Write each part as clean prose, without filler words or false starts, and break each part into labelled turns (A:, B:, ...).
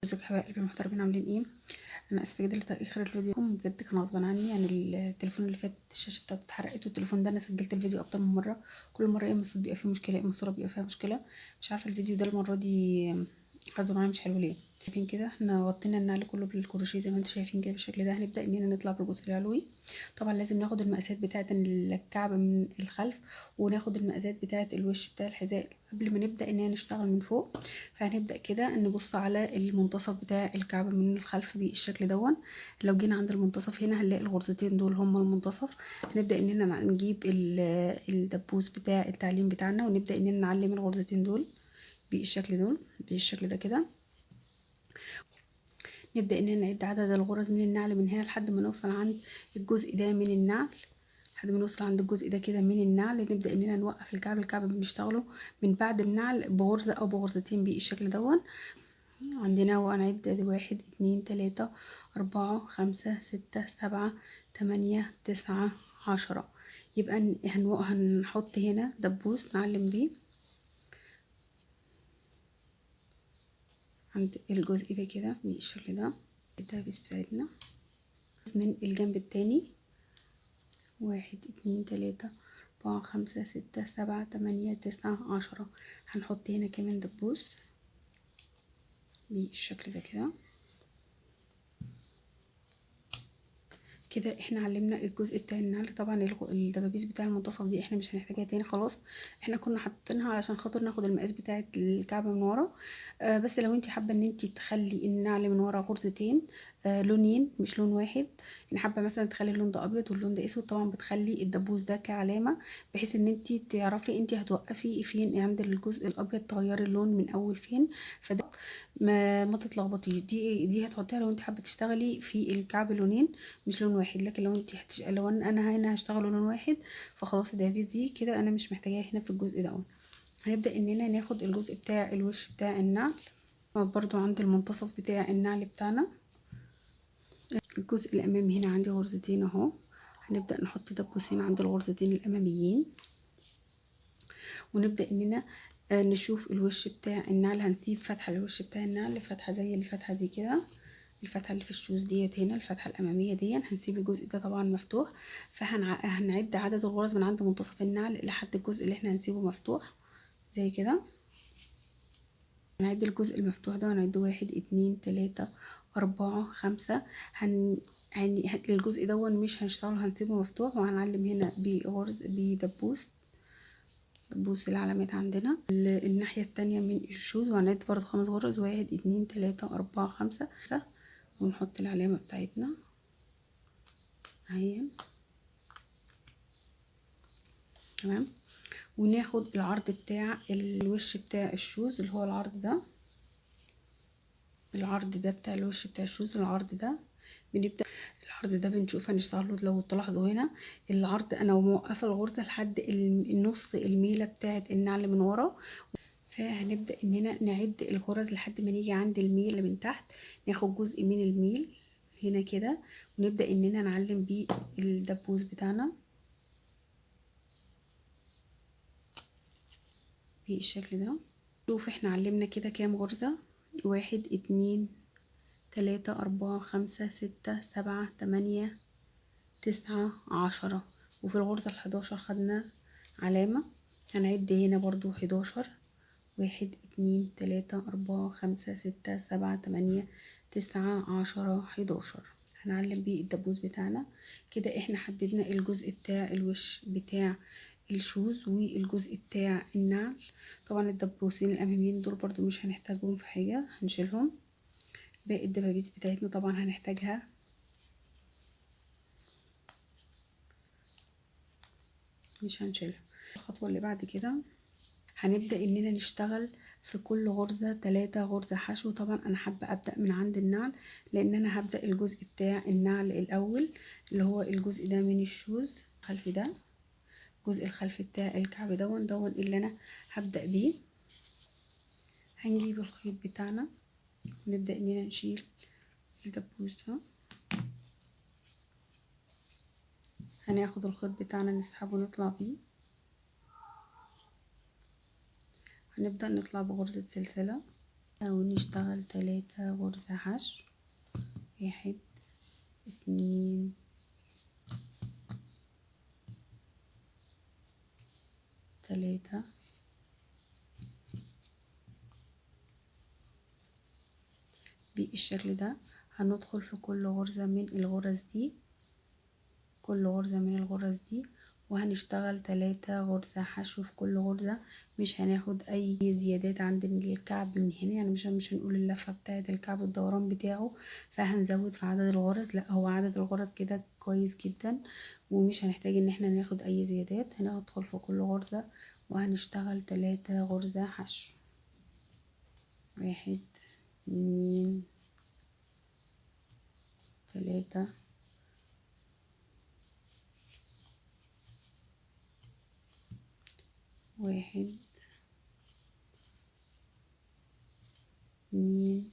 A: ازيكم يا حبايب قلبي المحترمين، عاملين ايه؟ انا اسفه جدا لتاخير الفيديو، بجد كان غصبا عني. يعني التليفون اللي فات الشاشه بتاعته اتحرقت، والتليفون ده انا سجلت الفيديو اكتر من مره. كل مره يا اما الصوت بيبقى فيه مشكله يا اما الصوره بيبقى فيها مشكله. مش عارفه الفيديو ده المره دي حظه معايا مش حلو ليه. شايفين كده احنا غطينا النعل كله بالكروشيه زي ما انتم شايفين كده بالشكل ده. هنبدا اننا نطلع بالجزء العلوي. طبعا لازم ناخد المقاسات بتاعه الكعب من الخلف، وناخد المقاسات بتاعه الوش بتاع الحذاء قبل ما نبدا اننا نشتغل من فوق. فهنبدا كده نبص على المنتصف بتاع الكعب من الخلف بالشكل دون. لو جينا عند المنتصف هنا هنلاقي الغرزتين دول هما المنتصف. هنبدا اننا نجيب الدبوس بتاع التعليم بتاعنا، ونبدا اننا نعلم الغرزتين دول بالشكل ده كده. نبدا اننا نعد عدد الغرز من النعل من هنا لحد ما نوصل عند الجزء ده من النعل. لحد ما نوصل عند الجزء ده كده من النعل نبدا اننا نوقف الكعب بنشتغله من بعد النعل بغرزه او بغرزتين بالشكل دون. عندنا وهنعد ادي 1 2 3 4 5 6 7 8 9 10. يبقى هنحط هنا دبوس نعلم بيه عند الجزء ده كده بالشكل ده. الدبابيس بتاعتنا من الجنب التاني 1 2 3 4 5 6 7 8 9 10. هنحط هنا كمان دبوس بالشكل ده كده. كده احنا علمنا الجزء بتاع النعل. طبعا الدبابيس بتاع المنتصف دي احنا مش هنحتاجها تاني خلاص، احنا كنا حاطينها علشان خاطر ناخد المقاس بتاع الكعب من ورا. بس لو انت حابه ان انت تخلي النعل من ورا غرزتين لونين مش لون واحد، ان حابه مثلا تخلي اللون ده ابيض واللون ده اسود، طبعا بتخلي الدبوس ده كعلامه بحيث ان انت تعرفي انت هتوقفي فين عند الجزء الابيض، تغيري اللون من اول فين. فده ما تتلخبطيش. دي هتحطيها لو انت حابه تشتغلي في الكعب لونين مش لون واحد. لكن لو انت لو انا هنا هشتغل لون واحد فخلاص الدبابيس دي كده انا مش محتاجاها هنا في الجزء ده. هنبدا اننا ناخد الجزء بتاع الوش بتاع النعل برضو عند المنتصف بتاع النعل بتاعنا. الجزء الامامي هنا عندي غرزتين اهو، هنبدا نحط دبوسين عند الغرزتين الاماميين، ونبدا اننا نشوف الوش بتاع النعل. هنسيب فتحه للوش بتاع النعل، فتحه زي الفتحه دي كده، الفتحه اللي في الشوز ديت هنا الفتحه الاماميه دي هنسيب الجزء ده طبعا مفتوح. فهنعد عدد الغرز من عند منتصف النعل لحد الجزء اللي احنا هنسيبه مفتوح زي كده. هنعد الجزء المفتوح ده ونعد 1 2 3 4 5. الجزء ده مش هنشتغله هنسيبه مفتوح، وهنعلم هنا بدبوس العلامات عندنا الناحية التانية من الشوز، وهنعد برضه 5 غرز 1 2 3 4 5، ونحط العلامة بتاعتنا اهي تمام. وناخد العرض بتاع الوش بتاع الشوز اللي هو العرض ده بتاع الوش بتاع الشوز. العرض ده بنبدأ العرض ده بنشوف هنشتغله. لو تلاحظوا هنا العرض انا موقفه الغرزه لحد النص الميله بتاعه النعل من ورا، فهنبدأ اننا نعد الغرز لحد ما نيجي عند الميل اللي من تحت، ناخد جزء من الميل هنا كده، ونبدأ اننا نعلم بيه الدبوس بتاعنا بالشكل ده. شوف احنا علمنا كده كام غرزة، 1 2 3 4 5 6 7 8 9 10. وفي الغرزة ال11 خدنا علامة. هنعد هنا برضو 11 1 2 3 4 5 6 7 8 9 10 11. هنعلم بيه الدبوس بتاعنا كده. احنا حددنا الجزء بتاع الوش بتاع الشوز والجزء بتاع النعل. طبعا الدبوسين الاماميين دول برضو مش هنحتاجهم في حاجة، هنشيلهم. باقي الدبابيس بتاعتنا طبعا هنحتاجها، مش هنشيلها. الخطوة اللي بعد كده هنبدأ اننا نشتغل في كل غرزة 3 غرزة حشو. طبعا انا حابة ابدأ من عند النعل لان انا هبدأ الجزء بتاع النعل الاول اللي هو الجزء ده من الشوز الخلفي ده، الجزء الخلفي بتاع الكعب دون اللي انا هبدأ بيه. هنجيب الخيط بتاعنا ونبدأ اننا نشيل الدبوس ده. هناخد الخيط بتاعنا نسحبه ونطلع بيه. هنبدأ نطلع بغرزة سلسلة ونشتغل 3 غرزة حشو، 1 2 3 بالشكل ده. هندخل في كل غرزة من الغرز دي، كل غرزة من الغرز دي، وهنشتغل 3 غرزة حشو في كل غرزة. مش هناخد اي زيادات عند الكعب من هنا، يعني مش هنقول اللفة بتاعة الكعب الدوران بتاعه فهنزود في عدد الغرز، لا هو عدد الغرز كده كويس جدا ومش هنحتاج ان احنا ناخد اي زيادات. هندخل في كل غرزة وهنشتغل 3 غرزة حشو، 1 2 3 1 2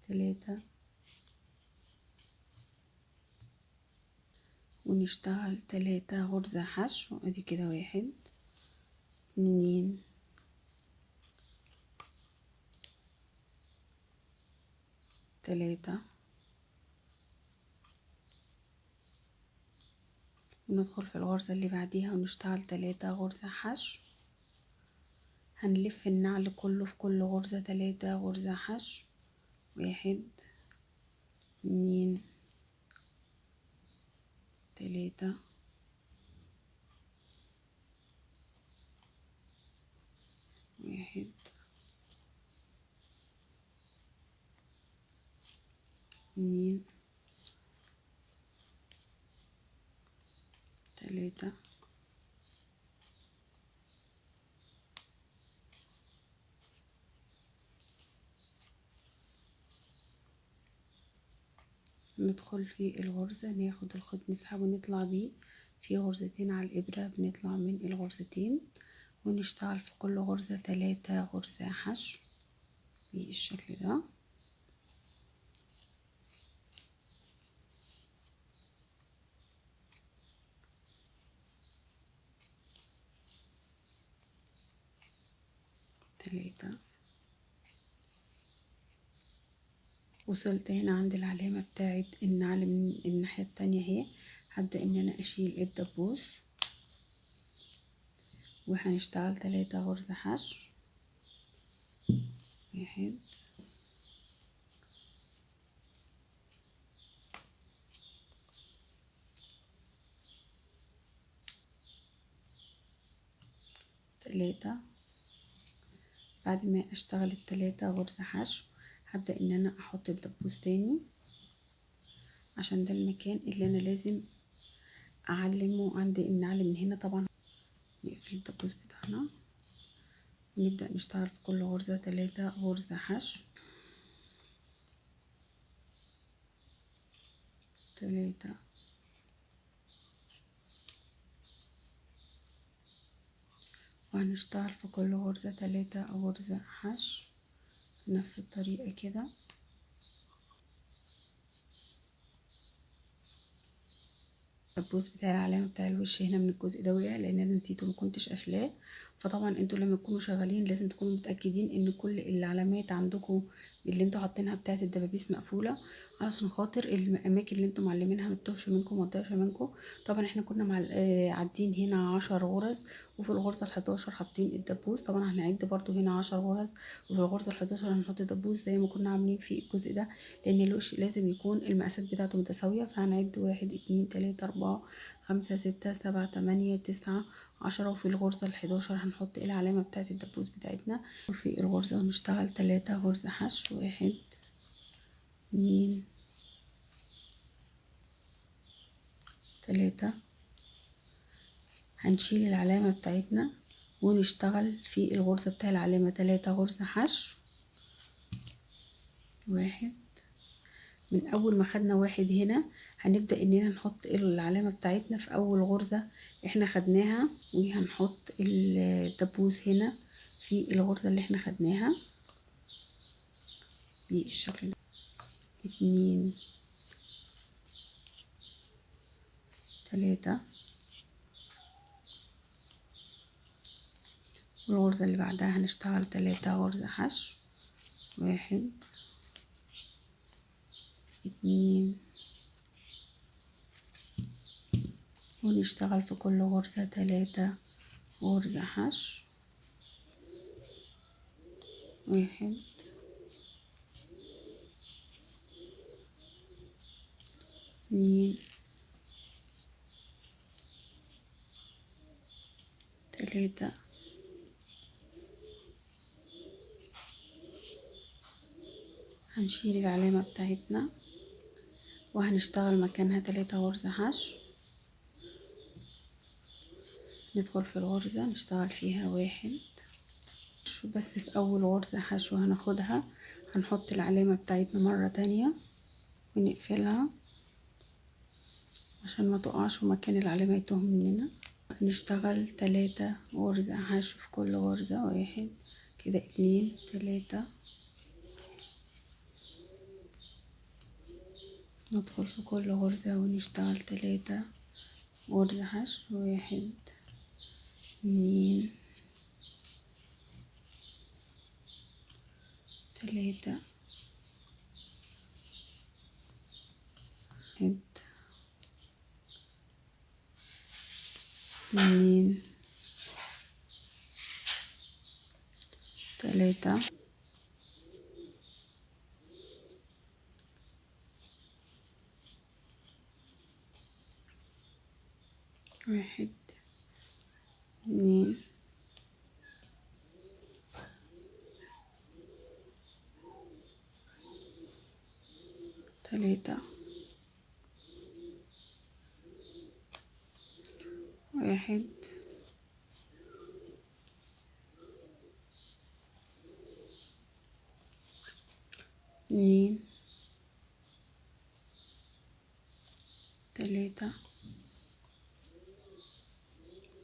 A: 3 ونشتغل 3 غرزة حشو. ادي كده 1 2 3 وندخل في الغرزة اللي بعديها ونشتغل 3 غرزة حشو. هنلف النعل كله في كل غرزة 3 غرزة حشو، 1 2 3 1 2 3 ندخل في الغرزة، ناخد الخيط نسحبه ونطلع بيه في غرزتين على الإبرة، بنطلع من الغرزتين ونشتغل في كل غرزة 3 غرزة حشو بالشكل ده. تلاتة. وصلت هنا عند العلامة بتاعت النعل من الناحية التانية اهي. هبدأ ان انا اشيل الدبوس وهنشتغل 3 غرزة حشو، 1 3. بعد ما اشتغل ال3 غرزة حشو هبدأ ان انا احط الدبوس تاني، عشان ده المكان اللي انا لازم اعلمه عند النعل من هنا. طبعا نقفل الدبوس بتاعنا ونبدأ نشتغل في كل غرزة 3 غرزة حشو، 3 وهنشتغل في كل غرزة 3 غرزة حشو بنفس الطريقة كده. الدبوس بتاع العلامة بتاع الوش هنا من الجزء ده وقع لان انا نسيته مكنتش قافلاه. فطبعا انتوا لما تكونوا شغالين لازم تكونوا متأكدين ان كل العلامات عندكم اللي انتوا حاطينها بتاعت الدبابيس مقفولة، علشان خاطر الاماكن اللي انتوا معلمينها متوهش منكم ومتضيعش منكم. طبعا احنا كنا مع عادين هنا 10 غرز، وفي الغرزة ال11 حاطين الدبوس. طبعا هنعد برضو هنا 10 غرز، وفي الغرزة ال11 هنحط الدبوس زي ما كنا عاملين في الجزء ده، لان الوش لازم يكون المقاسات بتاعته متساوية. فهنعد 1 2 3 4 5 6 7 8 9 10، وفي الغرزة ال11 هنحط العلامة بتاعت الدبوس بتاعتنا. وفي الغرزة ونشتغل 3 غرزة حشو، 1 2 3. هنشيل العلامة بتاعتنا ونشتغل في الغرزة بتاع العلامة 3 غرزة حشو، 1. من اول ما خدنا 1 هنا هنبدأ اننا نحط العلامة بتاعتنا في اول غرزة احنا خدناها، وهنحط الدبوس هنا في الغرزة اللي احنا خدناها بالشكل ده. 2 3 الغرزة اللي بعدها هنشتغل 3 غرزة حشو، 1 2 ونشتغل في كل غرزة 3 غرزة حشو، 1 2 3 هنشيل العلامة بتاعتنا وهنشتغل مكانها 3 غرزة حشو، ندخل في الغرزة نشتغل فيها 1 بس في أول غرزة حشو هناخدها هنحط العلامة بتاعتنا مرة تانية ونقفلها عشان ما تقعش ومكان العلامة يتوه مننا. نشتغل 3 غرزة حشو في كل غرزة، 1 كده 2 3 ندخل في كل غرزة ونشتغل 3 غرزة حشو، 1 2 3 1 2 3 1 2 3 1 2 3.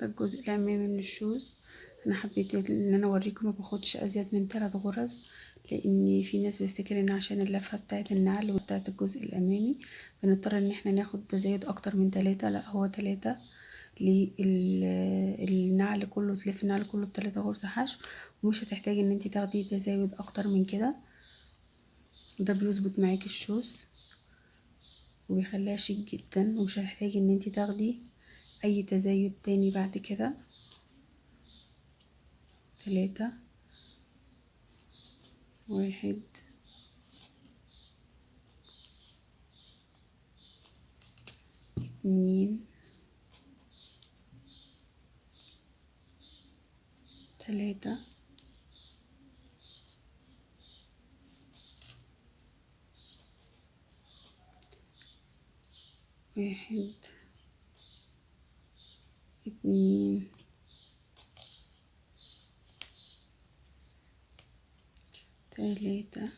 A: ده الجزء الأمامي من الشوز. انا حبيت ان انا اوريكم ما باخدش ازيد من 3 غرز، لان في ناس بتفتكر ان عشان اللفه بتاعه النعل وبتاعه الجزء الامامي بنضطر ان احنا ناخد تزايد اكتر من 3. لا، هو 3 للنعل كله، تلف النعل كله ب3 غرزة حشو، ومش هتحتاجي ان انتي تاخدي تزايد اكتر من كده. ده بيظبط معاكي الشوز وبيخليها شيك جدا، ومش هتحتاجي ان انتي تاخدي اي تزايد تاني بعد كده. 3 1 2 3 1 2 3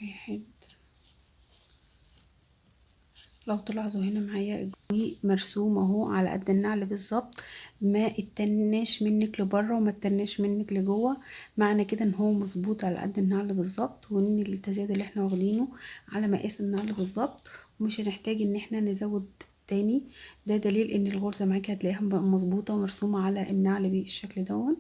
A: 1. لو تلاحظوا هنا معايا الجوي مرسوم اهو على قد النعل بالظبط، ما اتناش منك لبره وما اتناش منك لجوه، معنى كده ان هو مظبوط على قد النعل بالظبط، وان التزايد اللي احنا واخدينه على مقاس النعل بالظبط، ومش هنحتاج ان احنا نزود تاني. ده دليل ان الغرزه معاكي هتلاقيها مظبوطه ومرسومه على النعل بالشكل دون.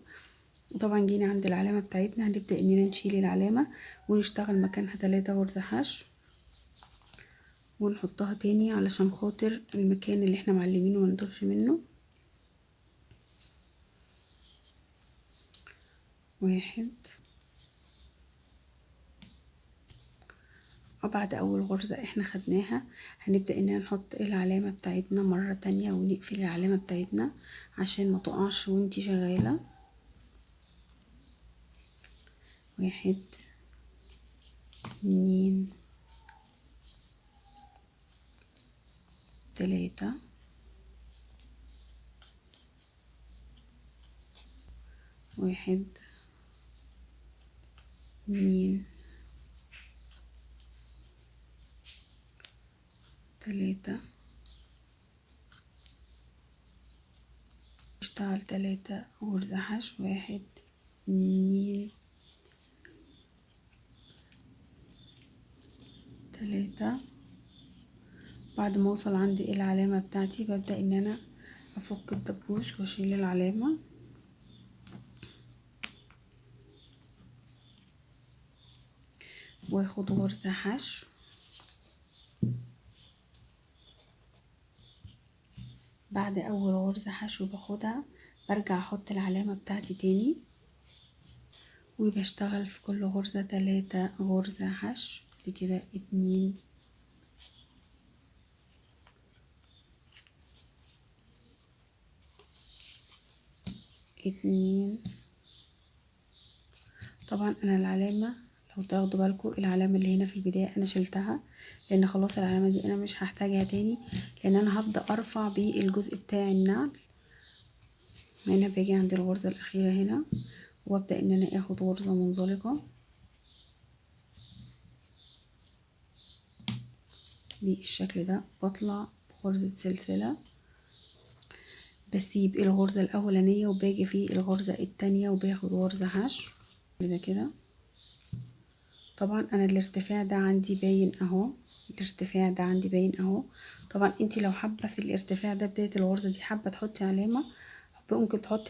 A: وطبعا جينا عند العلامه بتاعتنا هنبدا اننا نشيل العلامه ونشتغل مكانها 3 غرزه حشو ونحطها تاني علشان خاطر المكان اللي احنا معلمينه ما نتوهش منه. 1. وبعد اول غرزة احنا خدناها هنبدأ اننا نحط العلامة بتاعتنا مرة تانية ونقفل العلامة بتاعتنا عشان ما تقعش وانتي شغالة. 1 2 3 1 2 3 اشتغل 3 غرزة حشو. 1 2 3. بعد ما اوصل عند العلامة بتاعتي ببدأ ان انا افك الدبوس واشيل العلامة، واخد غرزة حشو. بعد اول غرزة حشو باخدها برجع احط العلامة بتاعتي تاني، وبشتغل في كل غرزة 3 غرزة حشو. كده 2 2. طبعا انا العلامة لو تاخدوا بالكم العلامة اللي هنا في البداية انا شلتها، لان خلاص العلامة دي انا مش هحتاجها تاني، لان انا هبدأ ارفع بالجزء بتاع النعل. هنا باجي عند الغرزة الاخيرة هنا، وابدأ ان انا اخد غرزة منزلقة بالشكل ده، بطلع بغرزة سلسلة، بسيب الغرزة الاولانية وباجي في الغرزة التانية وباخد غرزة حشو كده. طبعا انا الارتفاع ده عندي باين اهو، الارتفاع ده عندي باين اهو. طبعا انتي لو حابة في الارتفاع ده بداية الغرزة دي حابة تحطي علامة، ممكن تحطي